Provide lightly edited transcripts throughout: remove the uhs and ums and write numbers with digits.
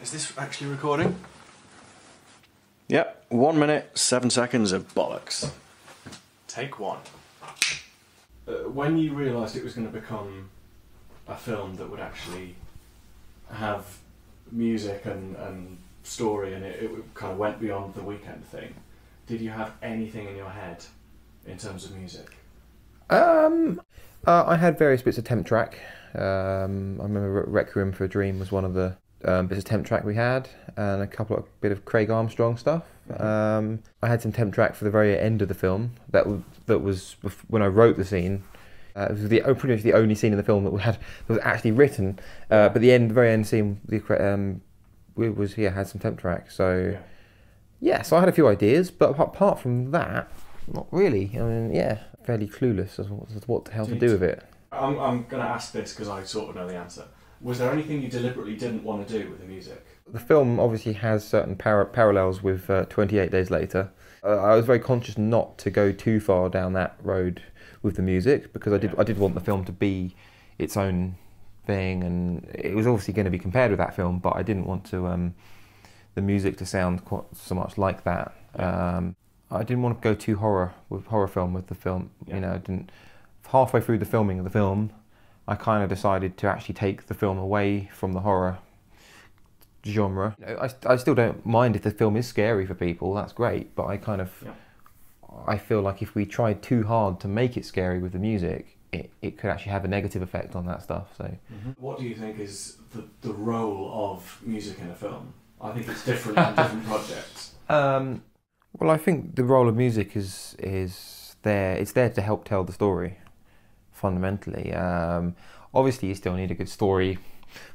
Is this actually recording? Yep, 1 minute, 7 seconds of bollocks. Take one. When you realised it was going to become a film that would actually have music and story and it kind of went beyond the weekend thing, did you have anything in your head in terms of music? I had various bits of Temp Track. I remember Requiem for a Dream was one of the bits of Temp Track we had, and a couple of bit of Craig Armstrong stuff. I had some Temp Track for the very end of the film. That was when I wrote the scene. It was pretty much the only scene in the film that was actually written. But the very end scene, had some Temp Track. So so I had a few ideas, but apart from that, not really. I mean, fairly clueless as what the hell to do with it. I'm going to ask this because I sort of know the answer. Was there anything you deliberately didn't want to do with the music? The film obviously has certain parallels with 28 Days Later. I was very conscious not to go too far down that road with the music because I did want the film to be its own thing, and it was obviously going to be compared with that film, but I didn't want to the music to sound quite so much like that. I didn't want to go too horror film with the film. You know, I didn't. Halfway through the filming of the film, I kind of decided to actually take the film away from the horror genre. You know, I still don't mind if the film is scary for people. That's great, but I feel like if we tried too hard to make it scary with the music, it could actually have a negative effect on that stuff. So, what do you think is the role of music in a film? I think it's different in different projects. Well, I think the role of music is there. It's there to help tell the story, fundamentally. Obviously, you still need a good story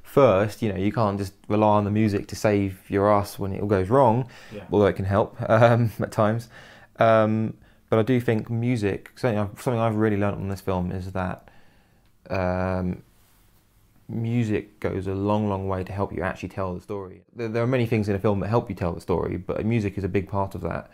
first. You know, you can't just rely on the music to save your ass when it all goes wrong, although it can help at times. But I do think music, something I've really learnt on this film is that music goes a long way to help you actually tell the story. There are many things in a film that help you tell the story, but music is a big part of that.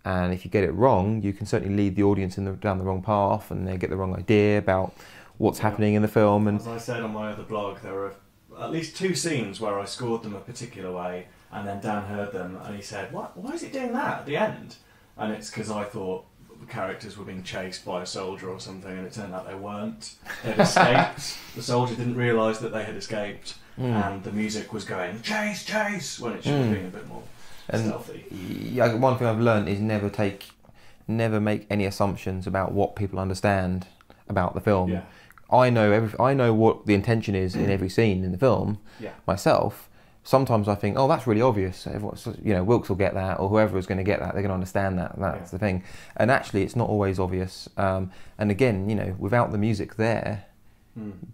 And if you get it wrong, you can certainly lead the audience down the wrong path, and they get the wrong idea about what's happening in the film. And as I said on my other blog, there were at least 2 scenes where I scored them a particular way, and then Dan heard them and he said, why is it doing that at the end? And it's because I thought the characters were being chased by a soldier or something, and it turned out they weren't. They'd escaped. The soldier didn't realise that they had escaped, and the music was going, chase, chase, when it should have been a bit more stealthy. Yeah, one thing I've learned is never make any assumptions about what people understand about the film. Yeah. I know what the intention is in every scene in the film myself. Sometimes I think, oh, that's really obvious. Wilkes will get that, or whoever is going to get that, they're going to understand that. That's the thing. And actually, it's not always obvious. And again, without the music there,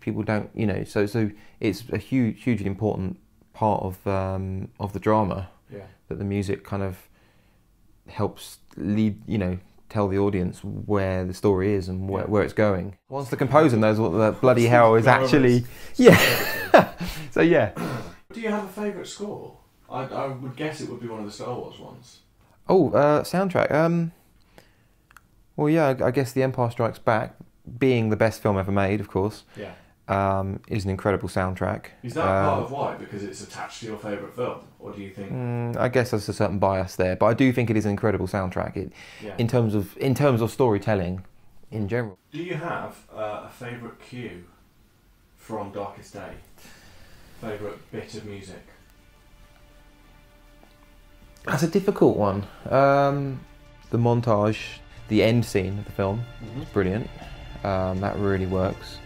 people don't. So it's a hugely important part of the drama. Yeah. That the music kind of helps lead. Tell the audience where the story is and where it's going. Once the composer knows what the bloody hell is actually. So Do you have a favourite score? I would guess it would be one of the Star Wars ones. Oh, soundtrack. Well, yeah, I guess The Empire Strikes Back, being the best film ever made, of course, is an incredible soundtrack. Is that part of why? Because it's attached to your favourite film? Or do you think... I guess there's a certain bias there, but I do think it is an incredible soundtrack in terms of storytelling in general. Do you have a favourite cue from Darkest Day? Favourite bit of music? That's a difficult one. The montage, the end scene of the film, is brilliant. That really works.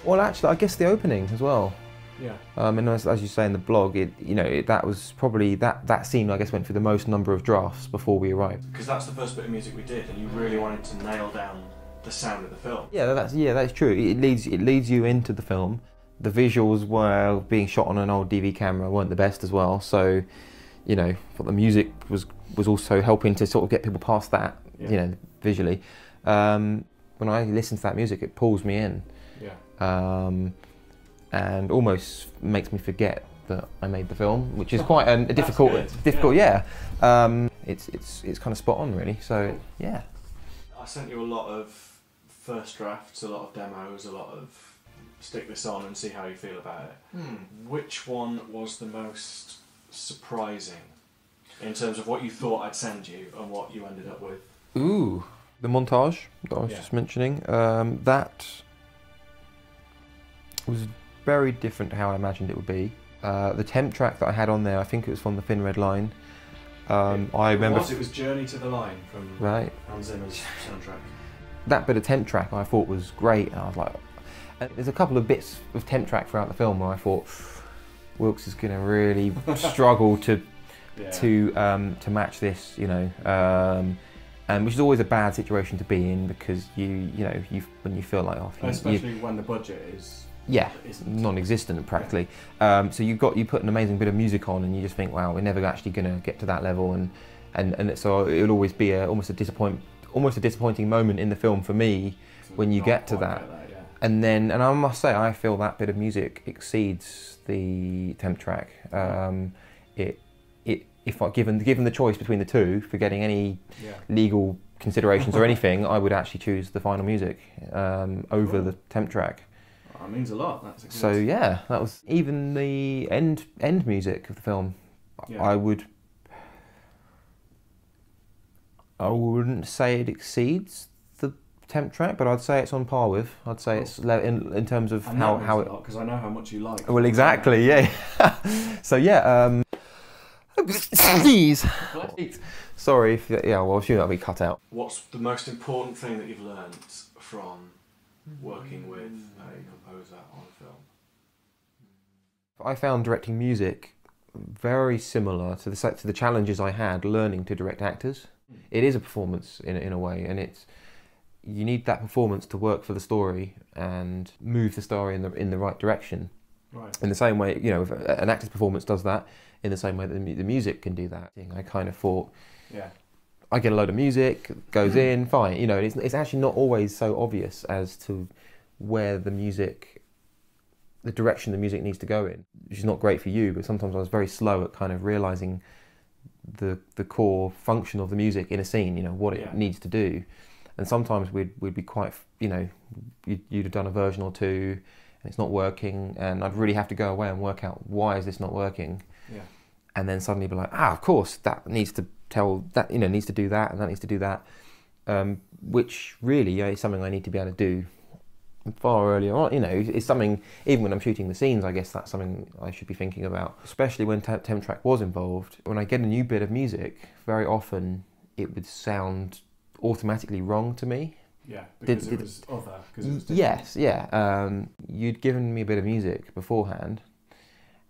Well, actually, I guess the opening as well. Yeah. And as you say in the blog, that was probably that scene. I guess went through the most number of drafts before we arrived. Because that's the first bit of music we did, and you really wanted to nail down the sound of the film. Yeah, that's true. It leads you into the film. The visuals were being shot on an old DV camera weren't the best as well, so but the music was also helping to sort of get people past that, visually. When I listen to that music, it pulls me in, and almost makes me forget that I made the film, which is quite a difficult. It's kind of spot on, really. So I sent you a lot of first drafts, a lot of demos, a lot of stick this on and see how you feel about it. Which one was the most surprising in terms of what you thought I'd send you and what you ended up with? Ooh, the montage that I was just mentioning. That was very different to how I imagined it would be. The temp track that I had on there, I think it was from the Thin Red Line. I remember it was Journey to the Line from Hans Zimmer's soundtrack. That bit of temp track I thought was great, and I was like, and there's a couple of bits of temp track throughout the film where I thought Wilkes is going to really struggle to match this, you know, and which is always a bad situation to be in, because when you feel like especially when the budget is non-existent practically. So you put an amazing bit of music on, and you just think, wow, we're never actually going to get to that level, and so it'll always be almost a disappointing moment in the film for me when you get to that. And I must say, I feel that bit of music exceeds the temp track. If given the choice between the two, forgetting any legal considerations or anything, I would actually choose the final music over the temp track. That means a lot. That's a good so yeah, that was even the end music of the film. Yeah. I wouldn't say it exceeds the temp track, but I'd say it's on par with. I'd say it's in terms of how it. Because I know how much you like. Well, exactly, yeah. So yeah. Sneeze. Sorry if well, I'm sure that'll be cut out. What's the most important thing that you've learned from working with a composer on film? I found directing music very similar to the challenges I had learning to direct actors. It is a performance in a way, and you need that performance to work for the story and move the story in the right direction. Right. In the same way, you know, if an actor's performance does that, in the same way that the music can do that. I kind of thought, I get a load of music, goes in, fine. You know, it's actually not always so obvious as to where the direction the music needs to go in, which is not great for you, but sometimes I was very slow at kind of realising the core function of the music in a scene, you know, what it needs to do. And sometimes we'd be quite, you know, you'd have done a version or two and it's not working, and I'd really have to go away and work out, why is this not working? Yeah. And then suddenly be like, of course, that needs to tell that, you know, needs to do that, and that needs to do that, which really is something I need to be able to do far earlier on. You know, it's something, even when I'm shooting the scenes, I guess that's something I should be thinking about, especially when temp track was involved. When I get a new bit of music, very often it would sound automatically wrong to me. Yeah, because it was other. Because it was different. Yes, yeah. You'd given me a bit of music beforehand,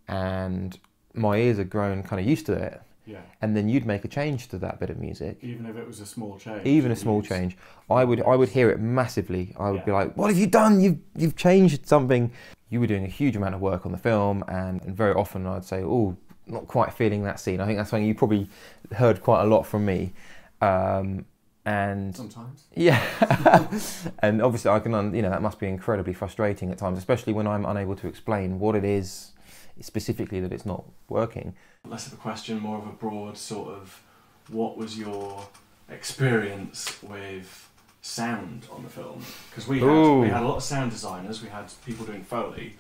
and my ears had grown kind of used to it. Yeah. And then you'd make a change to that bit of music. Even if it was a small change. Even a small change. I would hear it massively. I would be like, what have you done? You've changed something. You were doing a huge amount of work on the film, and very often I'd say, oh, not quite feeling that scene. I think that's something you probably heard quite a lot from me. And sometimes. Yeah. And obviously I can, you know, that must be incredibly frustrating at times, especially when I'm unable to explain what it is specifically that it's not working. Less of a question, more of a broad sort of, what was your experience with sound on the film? Because we had a lot of sound designers, we had people doing Foley,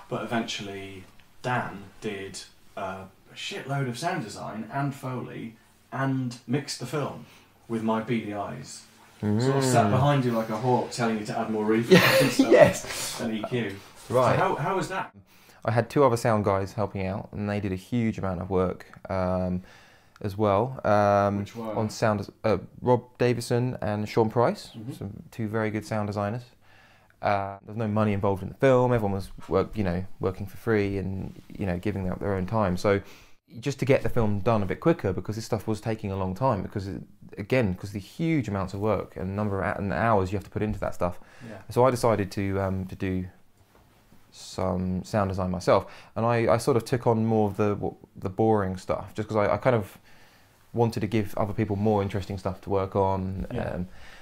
but eventually Dan did a shitload of sound design and Foley and mixed the film with my beady eyes. Sort of sat behind you like a hawk telling you to add more reverb and stuff and EQ. Right. So how was that? I had two other sound guys helping out, and they did a huge amount of work as well. Which were? On sound, Rob Davison and Sean Price, two very good sound designers. There was no money involved in the film. Everyone was working for free and, you know, giving up their own time. So just to get the film done a bit quicker, because this stuff was taking a long time, because the huge amounts of work and number of hours you have to put into that stuff. Yeah. So I decided to do some sound design myself, and I sort of took on more of the boring stuff, just because I kind of wanted to give other people more interesting stuff to work on. Yeah.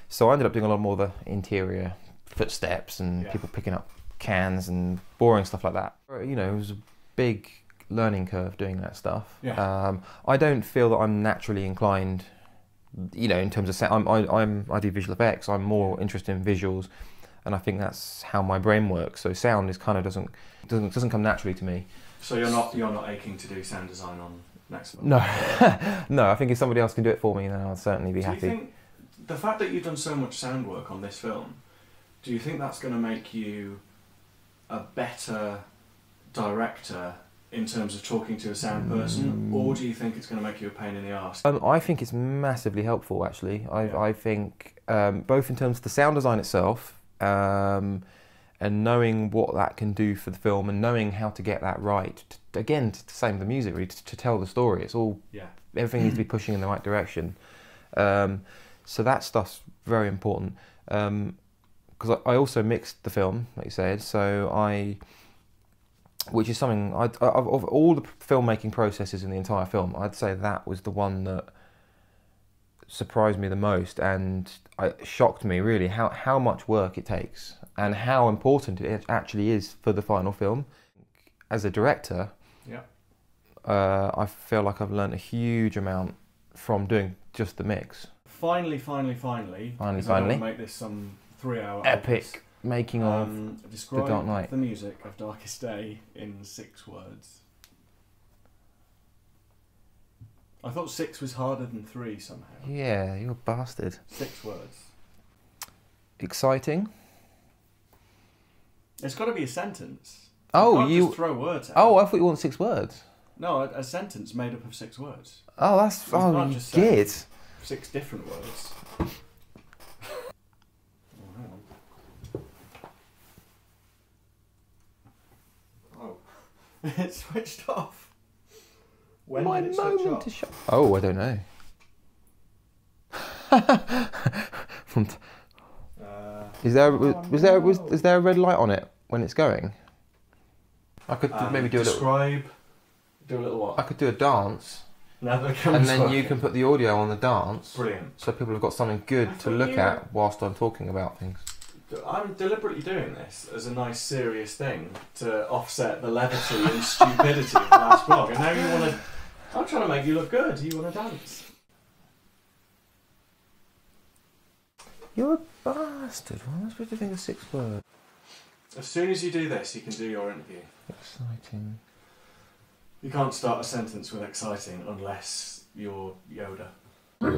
So I ended up doing a lot more of the interior footsteps and people picking up cans and boring stuff like that. You know, it was a big learning curve doing that stuff. Yeah. I don't feel that I'm naturally inclined, you know, in terms of sound. I do visual effects. I'm more interested in visuals. and I think that's how my brain works. So sound is kind of doesn't come naturally to me. So you're not aching to do sound design on next film? No, no. I think if somebody else can do it for me, then I'll certainly be happy. Do you think the fact that you've done so much sound work on this film, do you think that's going to make you a better director in terms of talking to a sound person, or do you think it's going to make you a pain in the arse? I think it's massively helpful, actually. I think both in terms of the sound design itself, and knowing what that can do for the film, and knowing how to get that right. Again, the same with the music, really, to tell the story. It's all, everything needs to be pushing in the right direction. So that stuff's very important. Because I also mixed the film, like you said, which is something, of all the filmmaking processes in the entire film, I'd say that was the one that surprised me the most, and it shocked me really how much work it takes and how important it actually is for the final film. As a director, I feel like I've learned a huge amount from doing just the mix. Finally. I'm going to make this some 3-hour epic making of The Dark Knight. The music of Darkest Day in 6 words. I thought 6 was harder than 3 somehow. Yeah, you're a bastard. 6 words. Exciting. It's got to be a sentence. Oh, you can't just throw words out. Oh, I thought you wanted 6 words. No, a sentence made up of 6 words. Oh, that's... You can't just say good. 6 different words. It switched off. When My did it switch moment off? to show. Oh, I don't know. Is there a red light on it when it's going? I could maybe do a little. Do a little what? I could do a dance. Now the and camera's then working. you can put the audio on the dance. Brilliant. So people have got something good to look at whilst I'm talking about things. I'm deliberately doing this as a nice serious thing to offset the levity and stupidity of the last vlog, and now you want to... I'm trying to make you look good. You want to dance. You're a bastard. What am I supposed to think of 6 words? As soon as you do this, you can do your interview. Exciting. You can't start a sentence with exciting unless you're Yoda. You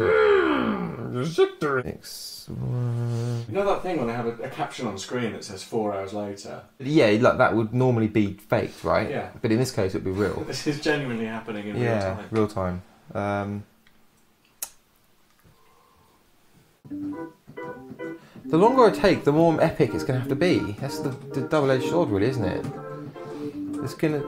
know that thing when they have a caption on screen that says 4 hours later? Yeah, like that would normally be faked, right? Yeah. But in this case, it would be real. This is genuinely happening in real time. Yeah, real time. The longer I take, the more epic it's going to have to be. That's the double-edged sword, really, isn't it? It's gonna.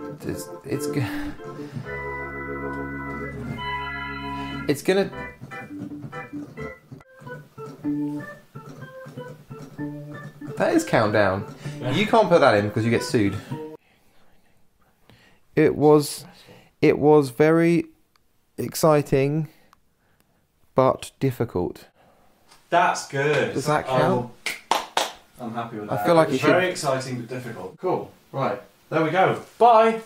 That is countdown. Yeah. You can't put that in because you get sued. It was very exciting, but difficult. That's good. Does that count? I'm happy with that. I feel like it's very exciting but difficult. Cool. Right. There we go. Bye.